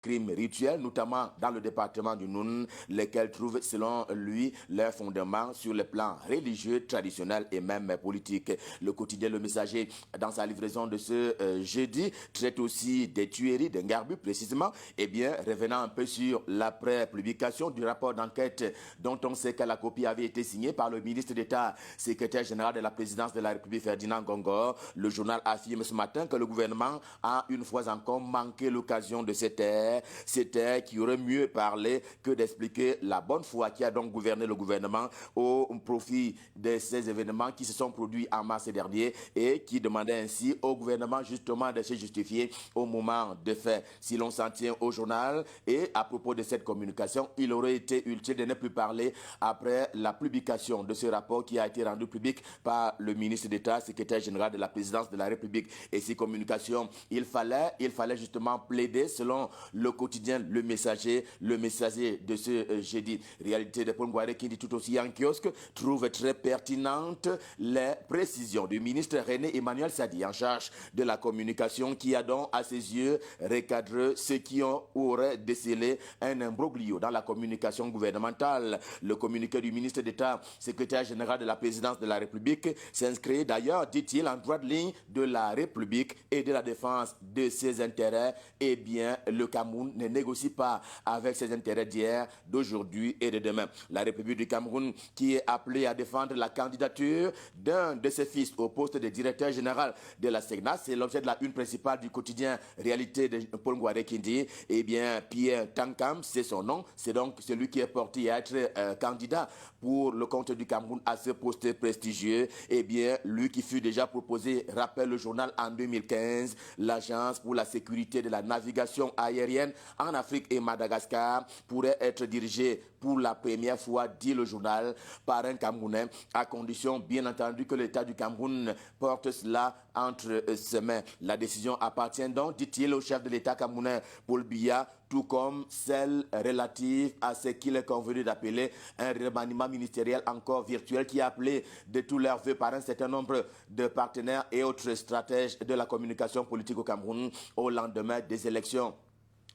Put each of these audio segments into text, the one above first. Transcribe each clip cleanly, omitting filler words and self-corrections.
crimes rituels, notamment dans le département du Noun, lesquels trouvent, selon lui, leur fondement sur le plan religieux, traditionnel et même politique. Le quotidien Le Messager, dans sa livraison de ce jeudi, traite aussi des tueries de Ngarbu, précisément, et bien, revenant un peu sur l'après-publication du rapport d'enquête dont on sait que la copie avait été signée par le ministre d'État, secrétaire général de la présidence de la République, Ferdinand Gongor. Le journal affirme ce matin que le gouvernement a une fois encore manqué l'occasion de cette ère qui aurait mieux parlé que d'expliquer la bonne foi qui a donc gouverné le gouvernement au profit de ces événements qui se sont produits en mars dernier et qui demandaient ainsi au gouvernement justement de se justifier au moment des faits. Si l'on s'en tient au journal et à propos de cette communication, il aurait été utile de ne plus parler après la publication de ce rapport qui a été rendu public par le ministre d'État, secrétaire général de la présidence de la République. Et ces communications, il fallait justement plaider selon le quotidien Le Messager de ce jeudi. Réalité de Paul Ngouaré qui dit tout aussi en kiosque trouve très pertinente les précisions du ministre René Emmanuel Sadi en charge de la communication qui a donc à ses yeux recadré ceux qui auraient décelé un imbroglio dans la communication gouvernementale. Le communiqué du ministre d'État, secrétaire général de la présidence de la République, s'inscrit d'ailleurs, dit-il, en droite ligne de la République et de la défense de ses intérêts. Eh bien, le Cameroun ne négocie pas avec ses intérêts d'hier, d'aujourd'hui et de demain. La République du Cameroun qui est appelée à défendre la candidature d'un de ses fils au poste de directeur général de la SEGNA, c'est l'objet de la une principale du quotidien Réalité de Paul Ngouaré qui dit, eh bien, Pierre Tankam, c'est son nom, c'est donc celui qui est porté à être candidat pour le compte du Cameroun à ce poste prestigieux. Eh bien, lui qui fut déjà proposé, rappelle le journal en 2015, l'Agence pour la sécurité de la navigation aérienne en Afrique et Madagascar pourrait être dirigée pour la première fois, dit le journal, par un Camerounais, à condition bien entendu que l'État du Cameroun porte cela entre ses mains. La décision appartient donc, dit-il, au chef de l'État camerounais, Paul Biya, tout comme celle relative à ce qu'il est convenu d'appeler un remaniement ministériel encore virtuel qui est appelé de tous leurs vœux par un certain nombre de partenaires et autres stratèges de la communication politique au Cameroun au lendemain des élections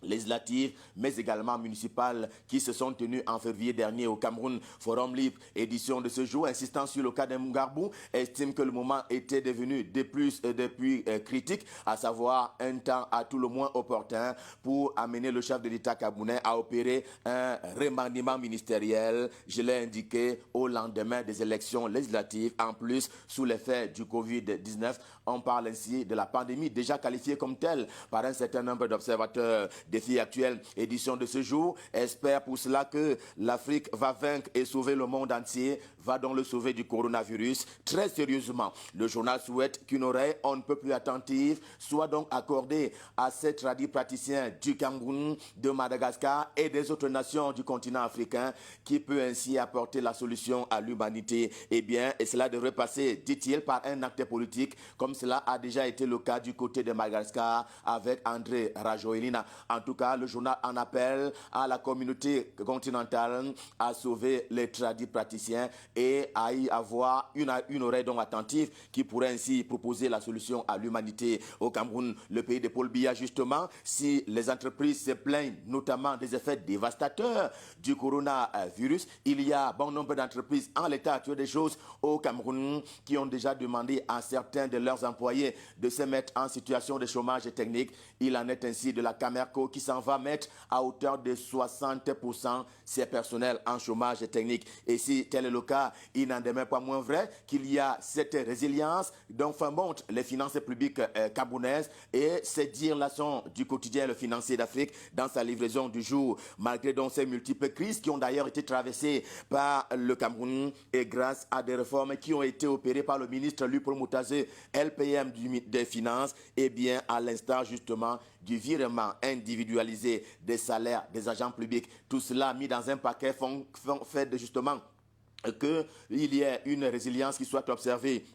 législatives, mais également municipales qui se sont tenues en février dernier au Cameroun. Forum Libre, édition de ce jour, insistant sur le cas de Ngarbu, estime que le moment était devenu de plus critique, à savoir un temps à tout le moins opportun pour amener le chef de l'État camerounais à opérer un remaniement ministériel, je l'ai indiqué, au lendemain des élections législatives. En plus, sous l'effet du Covid-19, on parle ainsi de la pandémie déjà qualifiée comme telle par un certain nombre d'observateurs. Défi actuel, édition de ce jour, espère pour cela que l'Afrique va vaincre et sauver le monde entier, va donc le sauver du coronavirus. Très sérieusement, le journal souhaite qu'une oreille on ne peut plus attentive soit donc accordée à ces tradis praticiens du Cameroun, de Madagascar et des autres nations du continent africain qui peut ainsi apporter la solution à l'humanité. Eh bien, et cela devrait passer, dit-il, par un acte politique comme cela a déjà été le cas du côté de Madagascar avec André Rajoelina. En tout cas, le journal en appelle à la communauté continentale à sauver les tradis praticiens et à y avoir une oreille donc attentive qui pourrait ainsi proposer la solution à l'humanité. Au Cameroun, le pays de Paul Biya, justement, si les entreprises se plaignent notamment des effets dévastateurs du coronavirus, il y a bon nombre d'entreprises en l'état actuel des choses au Cameroun qui ont déjà demandé à certains de leurs employés de se mettre en situation de chômage technique. Il en est ainsi de la Camerco qui s'en va mettre à hauteur de 60% ses personnels en chômage technique. Et si tel est le cas, il n'en demeure pas moins vrai qu'il y a cette résilience dont montrent les finances publiques camerounaises et ces dires-là-sont du quotidien Le Financier d'Afrique dans sa livraison du jour. Malgré donc ces multiples crises qui ont d'ailleurs été traversées par le Cameroun et grâce à des réformes qui ont été opérées par le ministre Lupo Moutazé, LPM des Finances, et bien à l'instar justement du virement individualisé des salaires des agents publics. Tout cela mis dans un paquet fait de justement qu'il y ait une résilience qui soit observée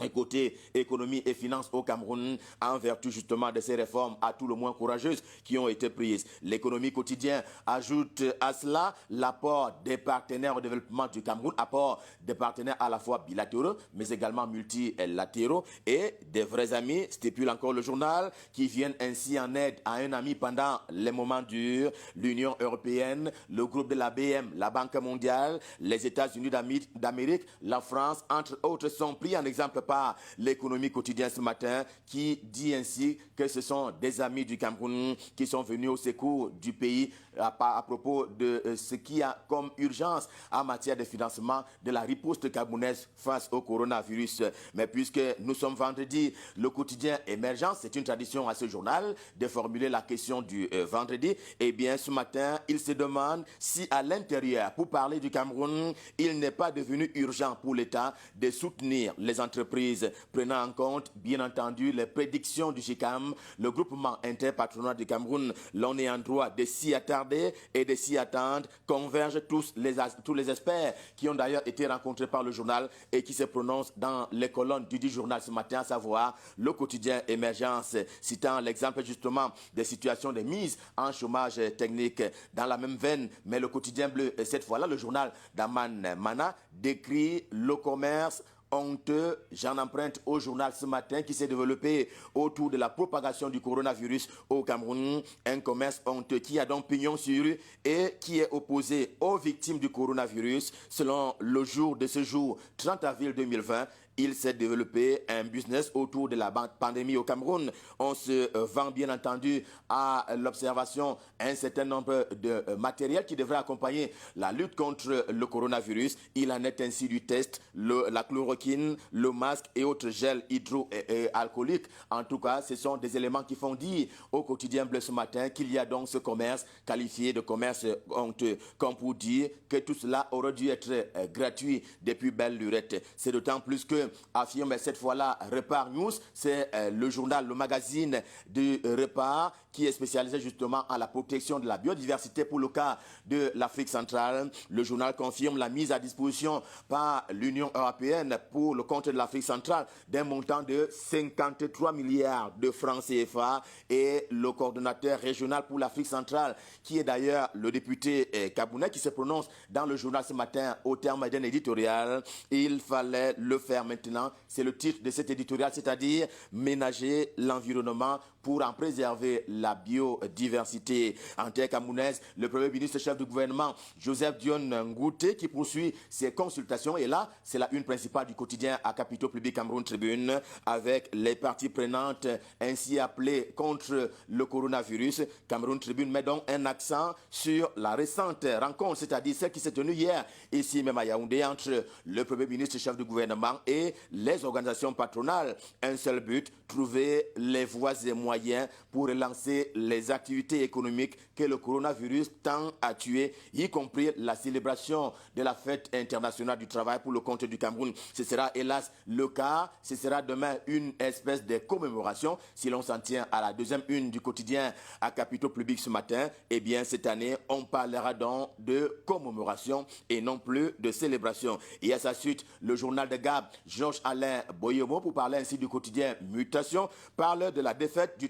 Et côté économie et finances au Cameroun, en vertu justement de ces réformes à tout le moins courageuses qui ont été prises. L'économie quotidienne ajoute à cela l'apport des partenaires au développement du Cameroun, apport des partenaires à la fois bilatéraux, mais également multilatéraux et des vrais amis, stipule encore le journal, qui viennent ainsi en aide à un ami pendant les moments durs, l'Union européenne, le groupe de la BM, la Banque mondiale, les États-Unis d'Amérique, la France, entre autres, sont pris en exemple par l'économie quotidienne ce matin qui dit ainsi que ce sont des amis du Cameroun qui sont venus au secours du pays à propos de ce qu'il y a comme urgence en matière de financement de la riposte camerounaise face au coronavirus. Mais puisque nous sommes vendredi, le quotidien émergent, c'est une tradition à ce journal de formuler la question du vendredi. Eh bien, ce matin, il se demande si à l'intérieur, pour parler du Cameroun, il n'est pas devenu urgent pour l'État de soutenir les entreprises prenant en compte, bien entendu, les prédictions du GICAM, le groupement interpatronal du Cameroun. L'on est en droit de s'y attarder et de s'y attendre. Convergent tous les experts qui ont d'ailleurs été rencontrés par le journal et qui se prononcent dans les colonnes du journal ce matin, à savoir le quotidien Émergence, citant l'exemple justement des situations de mise en chômage technique. Dans la même veine, mais le quotidien bleu, cette fois-là, le journal d'Aman Mana, décrit le commerce honteux. J'en emprunte au journal ce matin qui s'est développé autour de la propagation du coronavirus au Cameroun. Un commerce honteux qui a donc pignon sur rue et qui est opposé aux victimes du coronavirus. Selon le jour de ce jour, 30 avril 2020, il s'est développé un business autour de la pandémie au Cameroun. On se vend bien entendu à l'observation un certain nombre de matériels qui devraient accompagner la lutte contre le coronavirus. Il en est ainsi du test, la chloroquine, le masque et autres gels hydroalcooliques. En tout cas, ce sont des éléments qui font dire au quotidien bleu ce matin qu'il y a donc ce commerce qualifié de commerce honteux. Comme pour dire que tout cela aurait dû être gratuit depuis belle lurette. C'est d'autant plus que affirme cette fois-là Repart News, c'est le journal, le magazine de Repart qui est spécialisé justement en la protection de la biodiversité pour le cas de l'Afrique centrale. Le journal confirme la mise à disposition par l'Union européenne pour le compte de l'Afrique centrale d'un montant de 53 milliards de francs CFA et le coordonnateur régional pour l'Afrique centrale qui est d'ailleurs le député camerounais qui se prononce dans le journal ce matin au terme d'un éditorial. Il fallait le faire maintenant, c'est le titre de cet éditorial, c'est-à-dire ménager l'environnement pour en préserver la biodiversité. En terre camerounaise, le Premier ministre chef du gouvernement, Joseph Dion Ngouté, qui poursuit ses consultations. Et là, c'est la une principale du quotidien à Capitaux Public Cameroun Tribune, avec les parties prenantes ainsi appelées contre le coronavirus. Cameroun Tribune met donc un accent sur la récente rencontre, c'est-à-dire celle qui s'est tenue hier, ici même à Yaoundé, entre le Premier ministre chef du gouvernement et les organisations patronales. Un seul but, trouver les voies et moyens pour relancer les activités économiques que le coronavirus tend à tuer, y compris la célébration de la fête internationale du travail pour le compte du Cameroun. Ce sera hélas le cas. Ce sera demain une espèce de commémoration. Si l'on s'en tient à la deuxième une du quotidien à Capitaux Public ce matin, eh bien cette année, on parlera donc de commémoration et non plus de célébration. Et à sa suite, le journal de Gab, Georges-Alain Boyomo, pour parler ainsi du quotidien Mutation, parle de la défaite du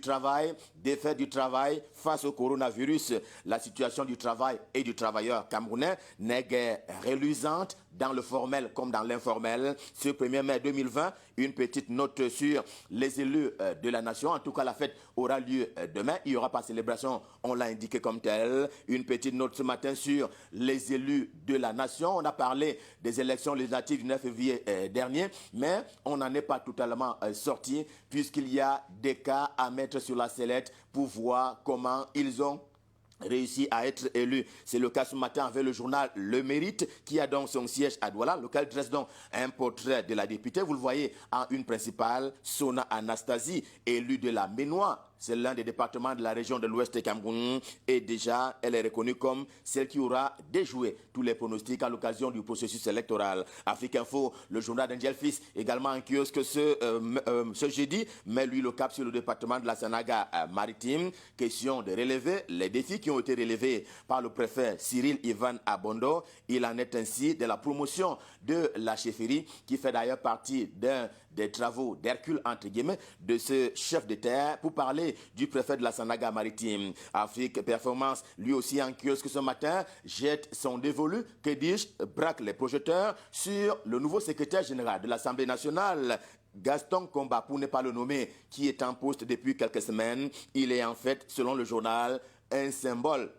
travail face au coronavirus. La situation du travail et du travailleur camerounais n'est guère reluisante dans le formel comme dans l'informel. Ce 1er mai 2020, une petite note sur les élus de la nation. En tout cas, la fête aura lieu demain. Il n'y aura pas de célébration, on l'a indiqué comme tel. Une petite note ce matin sur les élus de la nation. On a parlé des élections législatives du 9 février dernier, mais on n'en est pas totalement sorti puisqu'il y a des cas à mettre sur la sellette pour voir comment ils ont réussi à être élu. C'est le cas ce matin avec le journal Le Mérite qui a donc son siège à Douala, lequel dresse donc un portrait de la députée. Vous le voyez en une principale, Sona Anastasie, élue de la Ménois. C'est l'un des départements de la région de l'Ouest Cameroun et déjà, elle est reconnue comme celle qui aura déjoué tous les pronostics à l'occasion du processus électoral. Afrique Info, le journal d'Angel Fils, également en kiosque ce jeudi, met lui le cap sur le département de la Sanaga maritime. Question de relever les défis qui ont été relevés par le préfet Cyril Ivan Abondo. Il en est ainsi de la promotion de la chefferie qui fait d'ailleurs partie d'un des travaux d'Hercule, entre guillemets, de ce chef de terre pour parler du préfet de la Sanaga maritime. Afrique Performance, lui aussi en kiosque ce matin, jette son dévolu, que dis-je, braque les projecteurs sur le nouveau secrétaire général de l'Assemblée nationale, Gaston Komba, pour ne pas le nommer, qui est en poste depuis quelques semaines. Il est en fait, selon le journal, un symbole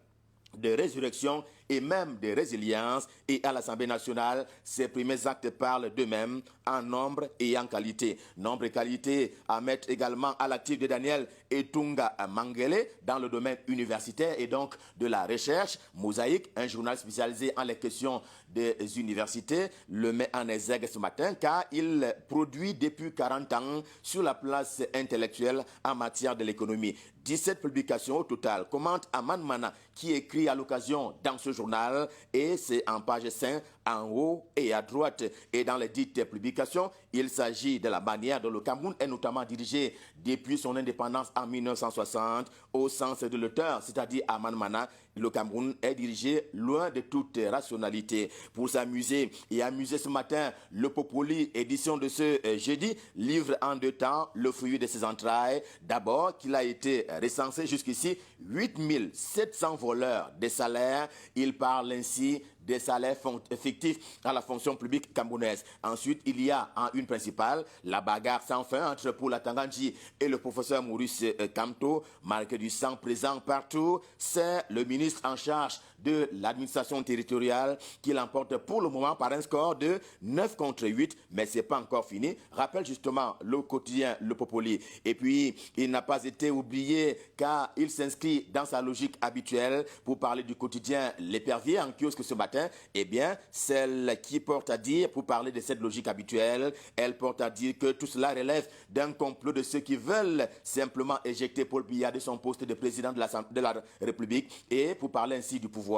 de résurrection et même de résilience. Et à l'Assemblée nationale, ses premiers actes parlent d'eux-mêmes en nombre et en qualité. Nombre et qualité à mettre également à l'actif de Daniel Etunga Mangele dans le domaine universitaire et donc de la recherche. Mosaïque, un journal spécialisé en les questions des universités, le met en exergue ce matin car il produit depuis 40 ans sur la place intellectuelle en matière de l'économie. 17 publications au total, commente Aman Mana qui écrit à l'occasion dans ce journal et c'est en page 5 en haut et à droite. Et dans les dites publications, il s'agit de la manière dont le Cameroun est notamment dirigé depuis son indépendance en 1960 au sens de l'auteur, c'est-à-dire Aman Mana. Le Cameroun est dirigé loin de toute rationalité. Pour s'amuser et amuser ce matin, le Popoli, édition de ce jeudi, livre en 2 temps le fruit de ses entrailles. D'abord, qu'il a été recensé jusqu'ici 8700 voleurs des salaires. Il parle ainsi des salaires fictifs à la fonction publique camerounaise. Ensuite, il y a en une principale la bagarre sans fin entre Paula Tanganji et le professeur Maurice Kamto, marqué du sang présent partout. C'est le ministre en charge de l'administration territoriale qui l'emporte pour le moment par un score de 9 contre 8, mais ce n'est pas encore fini. Rappelle justement le quotidien Le Popoli. Et puis, il n'a pas été oublié car il s'inscrit dans sa logique habituelle pour parler du quotidien L'Épervier en kiosque ce matin. Eh bien, celle qui porte à dire, pour parler de cette logique habituelle, elle porte à dire que tout cela relève d'un complot de ceux qui veulent simplement éjecter Paul Biya de son poste de président de la République et pour parler ainsi du pouvoir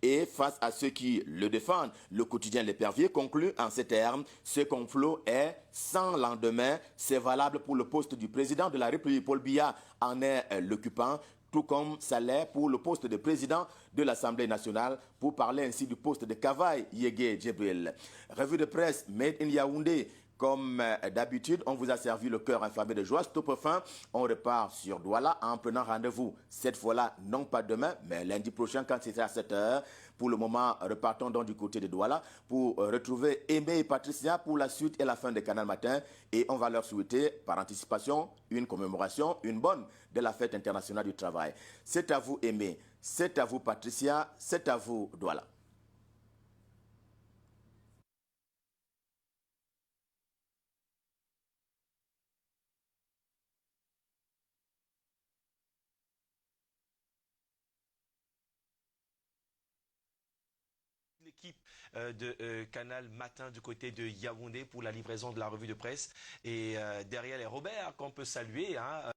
et face à ceux qui le défendent. Le quotidien L'Épervier conclut en ces termes: ce complot est sans lendemain, c'est valable pour le poste du président de la République. Paul Biya en est l'occupant, tout comme ça l'est pour le poste de président de l'Assemblée nationale, pour parler ainsi du poste de Kavaï Yégué Djibril. Revue de presse Made in Yaoundé. Comme d'habitude, on vous a servi le cœur inflammé de joie. Stop fin, on repart sur Douala en prenant rendez-vous. Cette fois-là, non pas demain, mais lundi prochain quand c'est à 7 h. Pour le moment, repartons donc du côté de Douala pour retrouver Aimé et Patricia pour la suite et la fin de Canal Matin. Et on va leur souhaiter, par anticipation, une commémoration, une bonne, de la fête internationale du travail. C'est à vous Aimé, c'est à vous Patricia, c'est à vous Douala. L'équipe de Canal Matin du côté de Yaoundé pour la livraison de la revue de presse. Et derrière les Robert qu'on peut saluer. Hein,